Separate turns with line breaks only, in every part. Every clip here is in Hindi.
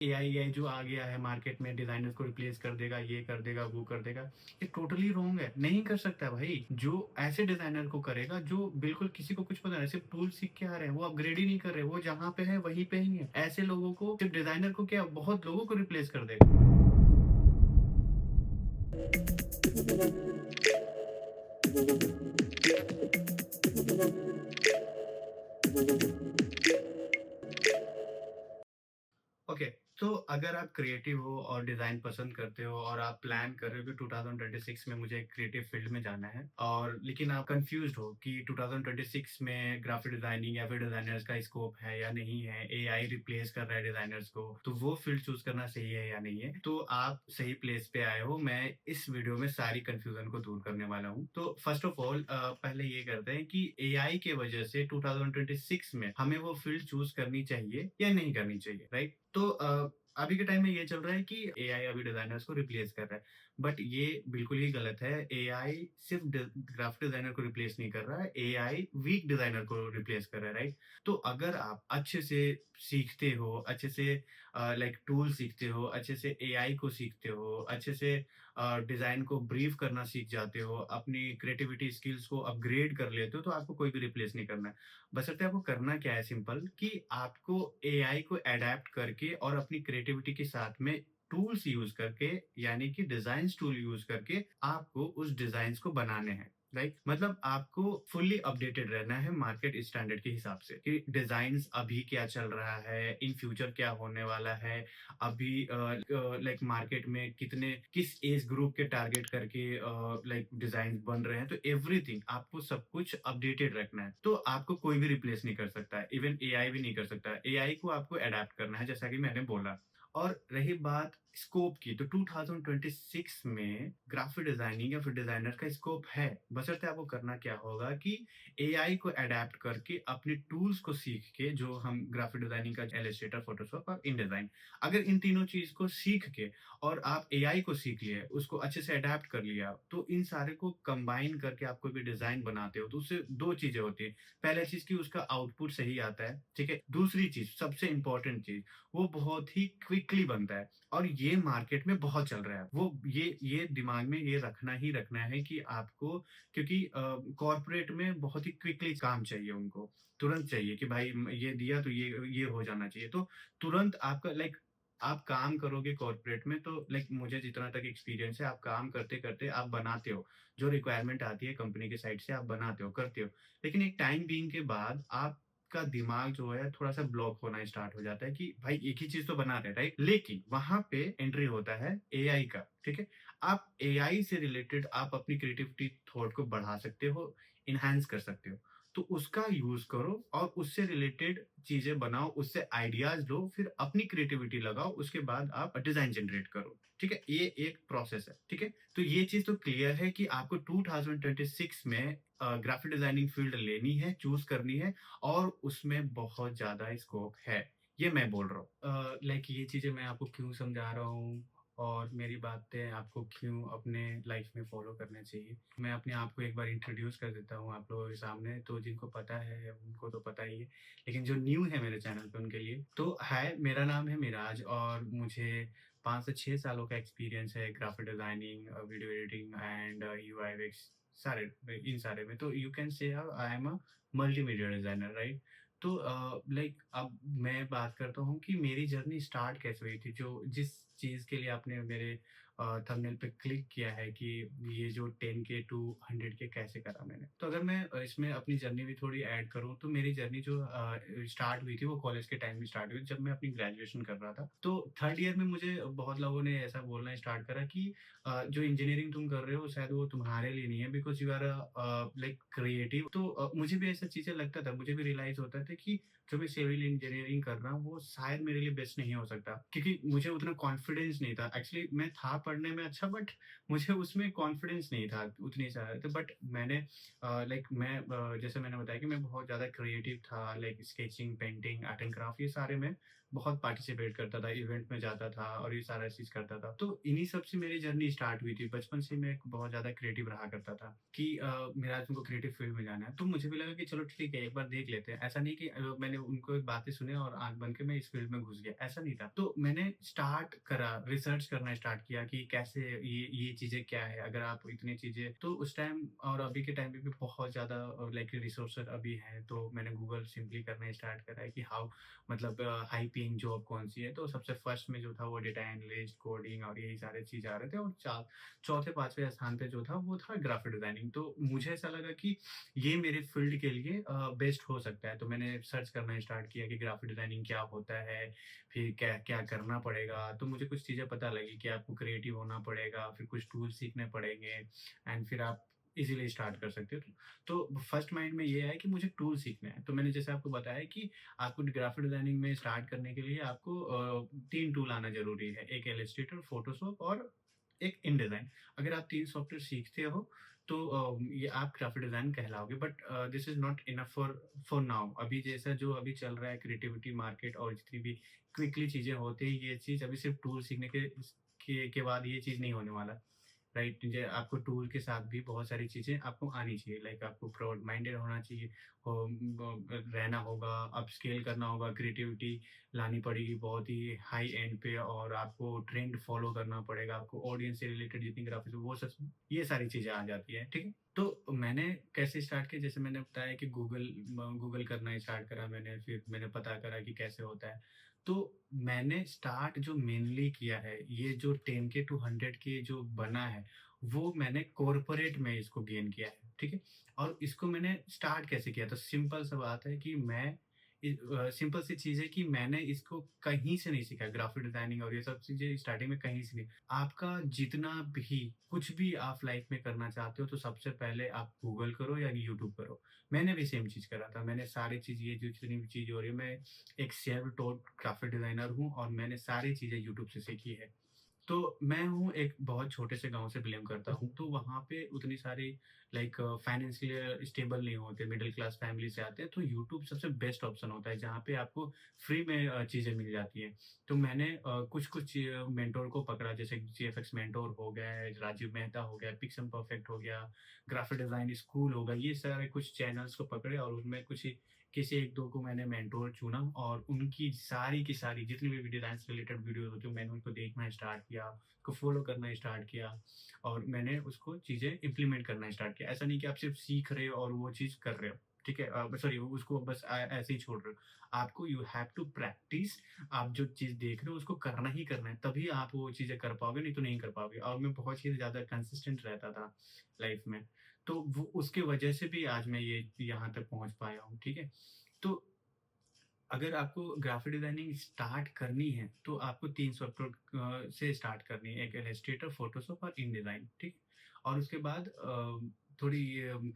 एआई जो आ गया है मार्केट में, डिजाइनर्स को रिप्लेस कर देगा, ये कर देगा, वो कर देगा। ये टोटली रॉन्ग है, नहीं कर सकता भाई। जो ऐसे डिजाइनर को करेगा जो बिल्कुल किसी को कुछ पता नहीं, सिर्फ टूल सीख के आ रहे हैं, वो अपग्रेड ही नहीं कर रहे, वो जहाँ पे है वहीं पे ही है। ऐसे लोगों को, सिर्फ डिजाइनर को क्या, बहुत लोगों को रिप्लेस कर देगा। ओके, तो अगर आप क्रिएटिव हो और डिज़ाइन पसंद करते हो और आप प्लान कर रहे हो कि 2026 में मुझे क्रिएटिव फील्ड में जाना है, और लेकिन आप कंफ्यूज्ड हो कि 2026 में ग्राफिक डिज़ाइनिंग या फिर डिज़ाइनर्स का स्कोप है या नहीं है, एआई रिप्लेस कर रहा है डिज़ाइनर्स को, तो वो फील्ड चूज़ करना सही है या नहीं है, तो आप सही प्लेस पे आए हो। मैं इस वीडियो में सारी कन्फ्यूज़न को दूर करने वाला हूँ। तो फर्स्ट ऑफ ऑल पहले ये करते हैं कि एआई के वजह से 2026 में हमें वो फील्ड चूज़ करनी चाहिए या नहीं करनी चाहिए, राइट? तो अभी के टाइम में ये चल रहा है कि एआई अभी डिजाइनर्स को रिप्लेस कर रहा है, बट ये बिल्कुल ही गलत है। एआई सिर्फ ग्राफिक डिजाइनर को रिप्लेस नहीं कर रहा है, एआई वीक डिजाइनर को रिप्लेस कर रहा है, राइट? तो अगर आप अच्छे से सीखते हो, अच्छे से लाइक टूल सीखते हो, अच्छे से एआई को सीखते हो, अच्छे से डिजाइन को ब्रीफ करना सीख जाते हो, अपनी क्रिएटिविटी स्किल्स को अपग्रेड कर लेते हो, तो आपको कोई भी रिप्लेस नहीं करना है। बशर्ते आपको करना क्या है, सिंपल, कि आपको एआई को अडैप्ट करके और अपनी क्रिएटिविटी के साथ में टूल्स यूज करके, यानी कि डिजाइन टूल यूज करके आपको उस डिजाइन को बनाने हैं। राइट, मतलब आपको फुल्ली अपडेटेड रहना है मार्केट स्टैंडर्ड के हिसाब से कि डिजाइन्स अभी क्या चल रहा है, इन फ्यूचर क्या होने वाला है, अभी लाइक मार्केट में कितने किस एज ग्रुप के टारगेट करके लाइक डिजाइन बन रहे हैं। तो एवरीथिंग आपको सब कुछ अपडेटेड रखना है, तो आपको कोई भी रिप्लेस नहीं कर सकता है, इवन एआई भी नहीं कर सकता है। एआई को आपको अडेप्ट करना है, जैसा कि मैंने बोला। और रही बात स्कोप की, तो 2026 में ग्राफिक डिजाइनिंग या फिर डिजाइनर का स्कोप है, बशर्ते आपको करना क्या होगा कि एआई को अडेप्ट करके अपने टूल्स को सीख के, जो हम ग्राफिक डिजाइनिंग का इलस्ट्रेटर, फोटोशॉप और इनडिजाइन, अगर इन तीनों चीज को सीख के और आप एआई को सीख लिए, उसको अच्छे से अडेप्ट कर लिया, तो इन सारे को कंबाइन करके आप कोई भी डिजाइन बनाते हो, तो उससे दो चीजें होती है। पहला चीज कि उसका आउटपुट सही आता है, ठीक है। दूसरी चीज, सबसे इंपॉर्टेंट चीज, वो बहुत ही क्विकली बनता है, और ये मार्केट में बहुत चल रहा है। वो ये दिमाग में ये रखना ही रखना है कि आपको, क्योंकि कॉर्पोरेट में बहुत ही क्विकली काम चाहिए उनको, तुरंत चाहिए कि भाई ये दिया तो ये हो जाना चाहिए, तो तुरंत आपका लाइक आप काम करोगे कॉर्पोरेट में, तो लाइक मुझे जितना तक एक्सपीरियंस है, आप काम करते करते आप बनाते हो, जो रिक्वायरमेंट आती है कंपनी के साइड से आप बनाते हो, करते हो। लेकिन एक टाइम बीइंग के बाद आपका दिमाग जो है थोड़ा सा ब्लॉक होना स्टार्ट हो जाता है कि भाई एक ही चीज तो बना रहे हैं, राइट? लेकिन वहां पे एंट्री होता है एआई का, ठीक है। आप एआई से रिलेटेड आप अपनी क्रिएटिविटी थॉट को बढ़ा सकते हो, इनहांस कर सकते हो, तो उसका यूज करो और उससे रिलेटेड चीजें बनाओ, उससे आइडियाज लो, फिर अपनी क्रिएटिविटी लगाओ, उसके बाद आप डिजाइन जनरेट करो, ठीक है। ये एक प्रोसेस है, ठीक है। तो ये चीज तो क्लियर है कि आपको 2026 में ग्राफिक डिजाइनिंग फील्ड लेनी है, चूज करनी है, और उसमें बहुत ज्यादा स्कोप है, ये मैं बोल रहा हूँ। लाइक ये चीजें मैं आपको क्यों समझा रहा हूँ और मेरी बातें आपको क्यों अपने लाइफ में फॉलो करना चाहिए। मैं अपने आप को एक बार इंट्रोड्यूस कर देता हूँ आप लोगों के सामने, तो जिनको पता है उनको तो पता ही है, लेकिन जो न्यू है मेरे चैनल पे उनके लिए, तो है, मेरा नाम है मिराज, और मुझे 5 से 6 सालों का एक्सपीरियंस है graphic designing, video editing and UI UX, सारे इन सारे में। तो you can say I am a multimedia designer, right? तो लाइक अब मैं बात करता हूँ कि मेरी जर्नी स्टार्ट कैसे हुई थी, जो जिस चीज़ के लिए आपने मेरे थंबनेल पे क्लिक किया है कि ये जो 10K टू 100K कैसे करा मैंने। तो अगर मैं इसमें अपनी जर्नी भी थोड़ी ऐड करूँ, तो मेरी जर्नी जो स्टार्ट हुई थी वो कॉलेज के टाइम में स्टार्ट हुई, जब मैं अपनी ग्रेजुएशन कर रहा था। तो थर्ड ईयर में मुझे बहुत लोगों ने ऐसा बोलना स्टार्ट करा कि जो इंजीनियरिंग तुम कर रहे हो शायद वो तुम्हारे लिए नहीं है, because you are like creative. तो मुझे भी ऐसा चीज़ें लगता था, मुझे भी रियलाइज़ होता था कि जो मैं सिविल इंजीनियरिंग कर रहा हूँ वो शायद मेरे लिए बेस्ट नहीं हो सकता, क्योंकि मुझे उतना कॉन्फिडेंस नहीं था। एक्चुअली मैं था पढ़ने में अच्छा, बट मुझे उसमें कॉन्फिडेंस नहीं था उतनी ज़्यादा। तो बट मैंने लाइक मैं जैसे मैंने बताया कि मैं बहुत ज़्यादा क्रिएटिव था, like sketching, painting, art and craft, ये सारे में बहुत पार्टिसिपेट करता था, इवेंट में जाता था और ये सारा चीज़ करता था। तो इन्हीं सब से मेरी जर्नी स्टार्ट हुई थी। बचपन से मैं एक बहुत ज़्यादा क्रिएटिव रहा करता था कि मेरा तुमको क्रिएटिव फील्ड में जाना है। तो मुझे भी लगा कि चलो ठीक है, एक बार देख लेते हैं। ऐसा नहीं कि मैंने उनको बातें सुनी और आँख बंद के मैं इस फील्ड में घुस गया, ऐसा नहीं था। तो मैंने स्टार्ट करा, रिसर्च करना स्टार्ट किया कि कैसे ये चीज़ें क्या है? अगर आप इतनी चीज़ें तो उस टाइम और अभी के टाइम पे भी बहुत ज़्यादा लाइक रिसोर्सेज़ अभी हैं, तो मैंने गूगल सिंपली करना स्टार्ट करा है कि हाउ मतलब हाई पेइंग जॉब कौन-सी है? तो सबसे फर्स्ट में जो था वो डेटा एनालिस्ट, कोडिंग और यही सारे चीज़ आ रहे थे और चौथे 5वें स्थान पे जो था वो था ग्राफिक डिज़ाइनिंग। तो मुझे ऐसा लगा कि ये मेरे फ़ील्ड के लिए बेस्ट हो सकता है। तो मैंने सर्च करना स्टार्ट किया कि ग्राफिक डिज़ाइनिंग क्या होता है? फिर क्या क्या करना पड़ेगा? तो मुझे कुछ चीज़ें पता लगी कि आपको क्रिएटिव होना पड़ेगा, फिर कुछ टूल्स सीखने पड़ेंगे एंड फिर आप इज़िली स्टार्ट कर सकते हो। तो फर्स्ट माइंड में ये है कि मुझे टूल सीखना है। तो मैंने जैसे आपको बताया कि आपको ग्राफिक डिज़ाइनिंग में स्टार्ट करने के लिए आपको 3 टूल आना ज़रूरी है। एक इलस्ट्रेटर, फ़ोटोशॉप और एक इनडिज़ाइन। अगर आप 3 सॉफ्टवेयर सीखते हो तो ये आप ग्राफिक डिज़ाइन कहलाओगे but this is not enough for now. अभी जैसा जो अभी चल रहा है क्रिएटिविटी मार्केट और जितनी भी क्विकली चीज़ें होती हैं, ये चीज़ अभी सिर्फ़ टूल सीखने के बाद ये चीज़ नहीं होने वाला। राइट जे आपको टूल के साथ भी बहुत सारी चीज़ें आपको आनी चाहिए लाइक आपको ब्रॉड माइंडेड होना चाहिए रहना होगा अपस्केल करना होगा क्रिएटिविटी लानी पड़ेगी बहुत ही हाई एंड पे और आपको ट्रेंड फॉलो करना पड़ेगा आपको ऑडियंस से रिलेटेड जितनी ग्राफिक्स वो सब ये सारी चीज़ें आ जाती है ठीक है तो मैंने कैसे स्टार्ट किया जैसे मैंने बताया कि गूगल करना स्टार्ट करा मैंने फिर मैंने पता करा कि कैसे होता है तो मैंने स्टार्ट जो मेनली किया है, ये जो 10 के टू 100 के जो बना है, वो मैंने कॉर्पोरेट में इसको गेन किया है, ठीक है? और इसको मैंने स्टार्ट कैसे किया? तो सिंपल सा बात है कि मैं सिंपल सी चीज़ है कि मैंने इसको कहीं से नहीं सीखा, ग्राफिक डिज़ाइनिंग और ये सब चीज़ें स्टार्टिंग में कहीं से नहीं। आपका जितना भी कुछ भी आप लाइफ़ में करना चाहते हो, तो सबसे पहले आप गूगल करो या यूट्यूब करो। मैंने भी सेम चीज़ करा था। मैंने सारी चीज़ ये जो जितनी भी चीज़ हो रही है, मैं एक सेल्फ टॉट ग्राफिक डिज़ाइनर हूँ और मैंने सारी चीज़ें यूट्यूब से सीखी है। तो मैं हूँ एक बहुत छोटे से गाँव से बिलॉन्ग करता हूँ, तो वहाँ पे उतनी सारी लाइक फाइनेंशियली स्टेबल नहीं होते, मिडल क्लास फैमिली से आते हैं, तो यूट्यूब सबसे बेस्ट ऑप्शन होता है, जहाँ पे आपको फ्री में चीज़ें मिल जाती हैं। तो मैंने कुछ-कुछ मेंटर को पकड़ा, जैसे जीएफएक्स मेंटर हो गया, राजीव मेहता हो गया, पिक्सम परफेक्ट हो गया, ग्राफिक डिज़ाइन स्कूल हो गया, ये सारे कुछ चैनल्स को पकड़े और उनमें कुछ किसी 1-2 को मैंने मेंटर चुना और उनकी सारी की सारी जितनी भी डिज़ाइन से रिलेटेड वीडियोज़ होती हैं, मैंने उनको देखना स्टार्ट किया, उसको फ़ॉलो करना स्टार्ट किया और मैंने उसको चीज़ें इम्प्लीमेंट करना स्टार्ट किया। ऐसा नहीं कि आप सिर्फ़ सीख रहे हो और वो चीज़ कर रहे हो, ठीक है? सॉरी उसको बस ऐसे ही छोड़ रहे हो। आपको यू हैव टू प्रैक्टिस आप जो चीज़ देख रहे हो उसको करना ही करना है, तभी आप वो चीज़ें कर पाओगे, नहीं तो नहीं कर पाओगे और मैं बहुत ही ज़्यादा कंसिस्टेंट रहता था लाइफ़ में। तो वो उसकी वजह से भी आज मैं ये यहाँ तक पहुँच पाया हूँ, ठीक है? तो अगर आपको ग्राफिक डिज़ाइनिंग स्टार्ट करनी है, तो आपको 3 सॉफ्टवेयर से स्टार्ट करनी है। एक इलस्ट्रेटर, फ़ोटोशॉप और इनडिज़ाइन, ठीक? और उसके बाद थोड़ी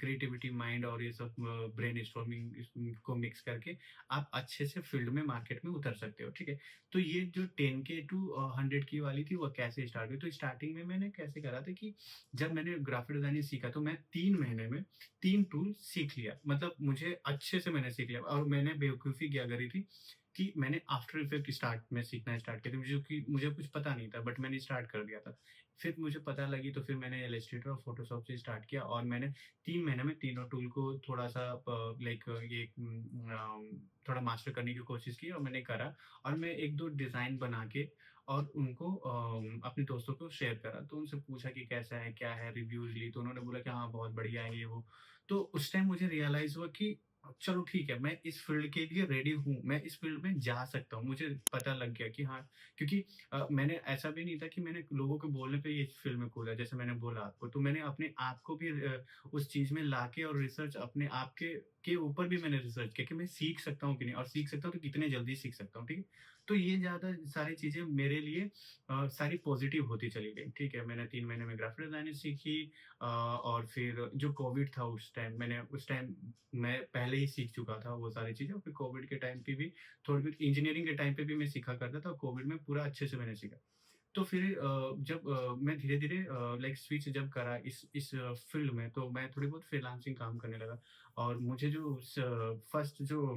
क्रिएटिविटी माइंड और ये सब ब्रेनस्टॉर्मिंग को मिक्स करके आप अच्छे से फ़ील्ड में मार्केट में उतर सकते हो, ठीक है? तो ये जो 10 के टू 100 की वाली थी, वो कैसे स्टार्ट हुई? तो स्टार्टिंग में मैंने कैसे करा था कि जब मैंने ग्राफिक डिज़ाइनिंग सीखा, तो मैं 3 महीने में 3 टूल सीख लिया। मतलब मुझे अच्छे से मैंने सीख लिया और मैंने बेवकूफ़ी क्या करी थी कि मैंने आफ्टर इफेक्ट स्टार्ट में सीखना स्टार्ट किया था। मुझे कुछ पता नहीं था बट मैंने स्टार्ट कर दिया था। फिर मुझे पता लगी तो फिर मैंने इलस्ट्रेटर और फ़ोटोशॉप से स्टार्ट किया और मैंने 3 महीने में तीनों टूल को थोड़ा-सा लाइक थोड़ा मास्टर करने की कोशिश की और मैंने करा और मैं 1-2 डिज़ाइन बना के और उनको अपने दोस्तों को शेयर करा। तो उनसे पूछा कि कैसा है, क्या है, रिव्यूज़ ली तो उन्होंने बोला कि हाँ, बहुत बढ़िया है ये वो। तो उस टाइम मुझे रियलाइज़ हुआ कि चलो ठीक है, मैं इस फ़ील्ड के लिए रेडी हूँ, मैं इस फ़ील्ड में जा सकता हूँ। मुझे पता लग गया कि हाँ क्योंकि मैंने ऐसा भी नहीं था कि मैंने लोगों के बोलने पे ये फ़ील्ड में कूदा, जैसे मैंने बोला आपको। तो मैंने अपने आप को भी उस चीज़ में लाके और रिसर्च अपने आप के ऊपर भी मैंने रिसर्च किया कि मैं सीख सकता हूँ कि नहीं और सीख सकता हूँ तो कितने जल्दी सीख सकता हूँ, ठीक है? तो ये ज़्यादा सारी चीज़ें मेरे लिए सारी पॉज़िटिव होती चली गई, ठीक है? मैंने 3 महीने में ग्राफ़िक डिज़ाइनिंग सीखी और फिर जो कोविड था उस टाइम मैं पहले ही सीख चुका था वो सारी चीज़ें, फिर कोविड के टाइम पे भी थोड़ी बहुत इंजीनियरिंग के टाइम पे भी मैं सीखा करता था, कोविड में पूरा अच्छे से मैंने सीखा। तो फिर जब मैं धीरे-धीरे लाइक स्विच जब करा इस फ़ील्ड में, तो मैं थोड़ी बहुत फ्रीलांसिंग काम करने लगा और मुझे जो फर्स्ट जो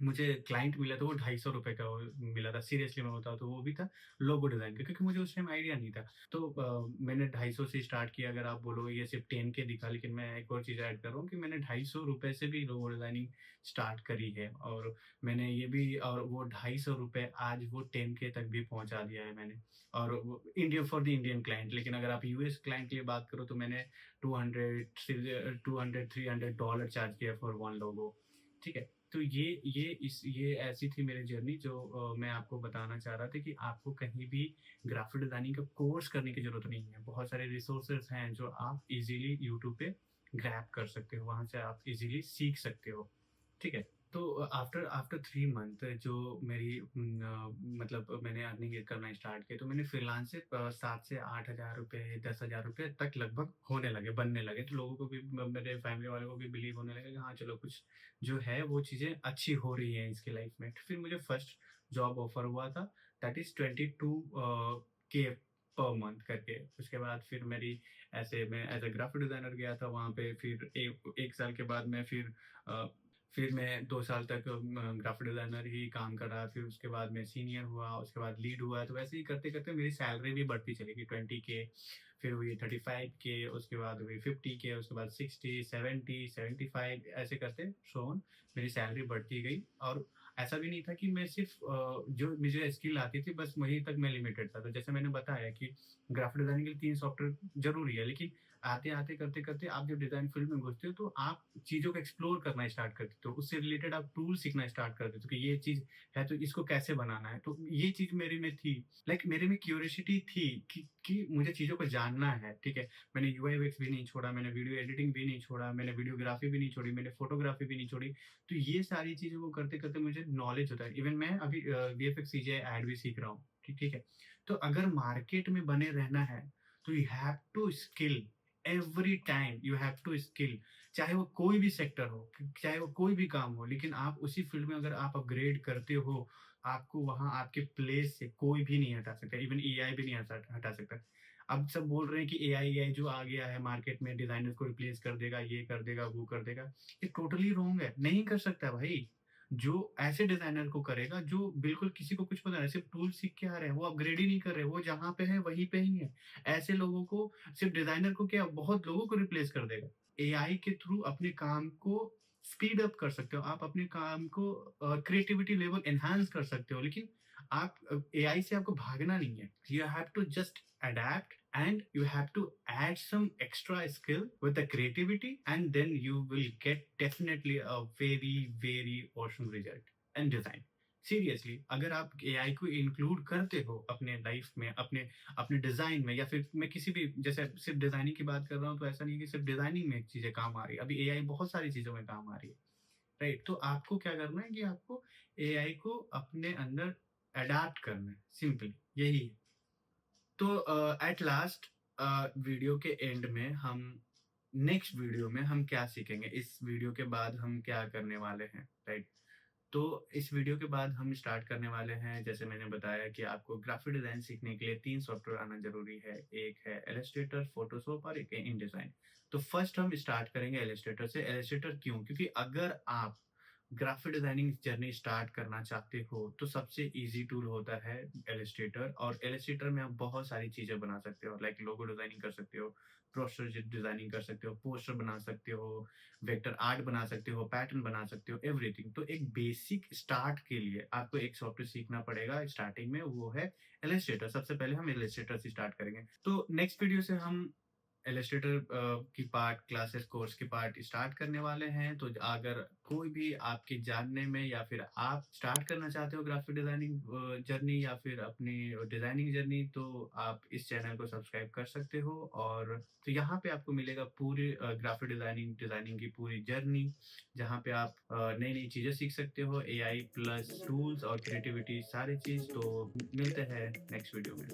मुझे क्लाइंट मिला था वो ₹250 का वो मिला था। सीरियसली मैं बताऊँ तो वो भी था लोगो डिज़ाइन का, क्योंकि मुझे उस टाइम आइडिया नहीं था। तो मैंने 250 से स्टार्ट किया। अगर आप बोलो ये सिर्फ़ 10 के दिखा, लेकिन मैं एक और चीज़ ऐड कर रहा हूँ कि मैंने ₹250 से भी लोगो डिज़ाइनिंग स्टार्ट करी है। और मैंने ये भी, और वो ₹250 आज वो 10 के तक भी पहुँचा दिया है मैंने। और वो India for the Indian client. लेकिन अगर आप यूएस क्लाइंट के लिए बात करो तो मैंने 200 $300 चार्ज किया फॉर 1 लोगो। ठीक है? तो ये ऐसी थी मेरी जर्नी जो मैं आपको बताना चाह रहा था कि आपको कहीं भी ग्राफ़िक डिज़ाइनिंग का कोर्स करने की ज़रूरत नहीं है। बहुत सारे रिसोर्सेज़ हैं जो आप इज़िली यूट्यूब पे ग्रैब कर सकते हो, वहाँ से आप इज़िली सीख सकते हो। ठीक है? तो आफ्टर आफ्टर 3 मंथ जो मेरी मतलब मैंने अर्निंग करना स्टार्ट किया, तो मैंने फ्रीलांस से 7 से 8,000 रुपए, 10,000 रुपए तक लगभग होने लगे, बनने लगे। तो लोगों को भी, मेरे फैमिली वालों को भी बिलीव होने लगा कि हाँ, चलो कुछ जो है वो चीज़ें अच्छी हो रही हैं इसकी लाइफ़ में। तो फिर मुझे फर्स्ट जॉब ऑफ़र हुआ था, दैट इज़ 22 के पर मंथ करके। उसके बाद फिर मेरी ऐसे मैं एज़ अ ग्राफ़िक डिज़ाइनर गया था वहाँ पे। फिर 1 साल के बाद मैं अ, फिर मैं 2 साल तक ग्राफ़िक डिज़ाइनर ही काम कर रहा। फिर उसके बाद मैं सीनियर हुआ, उसके बाद लीड हुआ। तो वैसे ही करते-करते मेरी सैलरी भी बढ़ती चली गई। 20 के, फिर हुई 35 के, उसके बाद हुई 50 के, उसके बाद 60, 70, 75 ऐसे करते सो ऑन मेरी सैलरी बढ़ती गई। और ऐसा भी नहीं था कि मैं सिर्फ़ जो मुझे स्किल आती थी बस वहीं तक मैं लिमिटेड था। तो जैसे मैंने बताया कि ग्राफ़िक डिज़ाइनिंग के लिए 3 सॉफ्टवेयर ज़रूरी है, लेकिन आते-आते, करते-करते आप जब डिज़ाइन फ़ील्ड में घुसते हो तो आप चीज़ों को एक्सप्लोर करना स्टार्ट कर देते हो। उससे रिलेटेड आप टूल सीखना स्टार्ट कर देते हो कि ये चीज़ है तो इसको कैसे बनाना है। तो ये चीज़ मेरे में थी। मेरे में क्यूरियोसिटी थी कि मुझे चीज़ों को जानना है, ठीक है? मैंने यूआई यूएक्स भी नहीं छोड़ा, मैंने वीडियो एडिटिंग भी नहीं छोड़ा, मैंने वीडियोग्राफ़ी भी नहीं छोड़ी, मैंने फ़ोटोग्राफ़ी भी नहीं छोड़ी। तो ये सारी चीज़ों को करते-करते मुझे नॉलेज होता है। इवन मैं अभी वीएफएक्स सीजीआई ऐड भी सीख रहा हूँ। ठीक है? तो अगर मार्केट में बने रहना है, तो you have to skill every time, you have to skill. चाहे वो कोई भी सेक्टर हो, चाहे वो कोई भी काम हो, लेकिन आप उसी फील्ड में अगर आप अपग्रेड करते हो, आपको वहाँ आपके प्लेस से कोई भी नहीं हटा सकता, इवन एआई भी नहीं हटा हटा सकता। अब सब बोल रहे हैं कि एआई एआई जो आ गया है मार्केट में डिज़ाइनर्स को रिप्लेस कर देगा, ये कर देगा, वो कर देगा। ये टोटली रॉन्ग है, नहीं कर सकता भाई। जो ऐसे डिज़ाइनर को करेगा जो बिल्कुल किसी को कुछ पता नहीं, सिर्फ़ टूल सीख के आ रहे हैं, वो अपग्रेड ही नहीं कर रहे, वो जहाँ पे है वहीं पे ही है। ऐसे लोगों को, सिर्फ़ डिज़ाइनर को क्या, बहुत लोगों को रिप्लेस कर देगा। एआई के थ्रू अपने काम को स्पीड अप कर सकते हो, आप अपने काम को क्रिएटिविटी लेवल एनहांस कर सकते हो, लेकिन आप एआई से आपको भागना नहीं है। You have to just adapt and you have to add some extra skill with the creativity, and then you will get definitely a very very awesome result and design. Seriously अगर आप एआई को इंक्लूड करते हो अपने लाइफ में, अपने अपने डिजाइन में, या फिर मैं किसी भी, जैसे सिर्फ डिजाइनिंग की बात कर रहा हूँ, तो ऐसा नहीं है कि सिर्फ डिजाइनिंग में चीजें काम आ रही है, अभी एआई बहुत सारी चीजों में काम आ रही है। राइट? तो आपको क्या करना है कि आपको एआई को अपने अंदर अडाप्ट करना है, सिंपली यही है। तो एट लास्ट वीडियो के एंड में हम, नेक्स्ट वीडियो में हम क्या सीखेंगे, इस वीडियो के बाद हम क्या करने वाले हैं, राइट? तो इस वीडियो के बाद हम स्टार्ट करने वाले हैं, जैसे मैंने बताया कि आपको ग्राफिक डिजाइन सीखने के लिए 3 सॉफ्टवेयर आना ज़रूरी है। एक है इलस्ट्रेटर, फोटोशॉप और एक है इनडिज़ाइन। तो फर्स्ट हम स्टार्ट करेंगे इलस्ट्रेटर से। इलस्ट्रेटर क्यों? क्योंकि अगर आप ग्राफिक डिजाइनिंग जर्नी स्टार्ट करना चाहते हो, तो सबसे ईज़ी टूल होता है इलस्ट्रेटर। और इलस्ट्रेटर में आप बहुत सारी चीज़ें बना सकते हो, लाइक लोगो डिजाइनिंग कर सकते हो, पोस्टर डिजाइनिंग कर सकते हो, पोस्टर बना सकते हो, वेक्टर आर्ट बना सकते हो, पैटर्न बना सकते हो, एवरीथिंग। तो एक बेसिक स्टार्ट के लिए आपको एक सॉफ्टवेयर सीखना पड़ेगा स्टार्टिंग में, वो है इलस्ट्रेटर। सबसे पहले हम इलस्ट्रेटर से स्टार्ट करेंगे। तो नेक्स्ट वीडियो से हम इलस्ट्रेटर की पार्ट, क्लासेस कोर्स की पार्ट स्टार्ट करने वाले हैं। तो अगर कोई भी आपके जानने में, या फिर आप स्टार्ट करना चाहते हो ग्राफिक डिजाइनिंग जर्नी, या फिर अपनी डिजाइनिंग जर्नी, तो आप इस चैनल को सब्सक्राइब कर सकते हो। और तो यहाँ पे आपको मिलेगा पूरी ग्राफिक डिजाइनिंग डिजाइनिंग की पूरी जर्नी, जहाँ पे आप नई नई चीजें सीख सकते हो, एआई प्लस टूल्स और क्रिएटिविटी सारी चीज। तो मिलते हैं नेक्स्ट वीडियो में।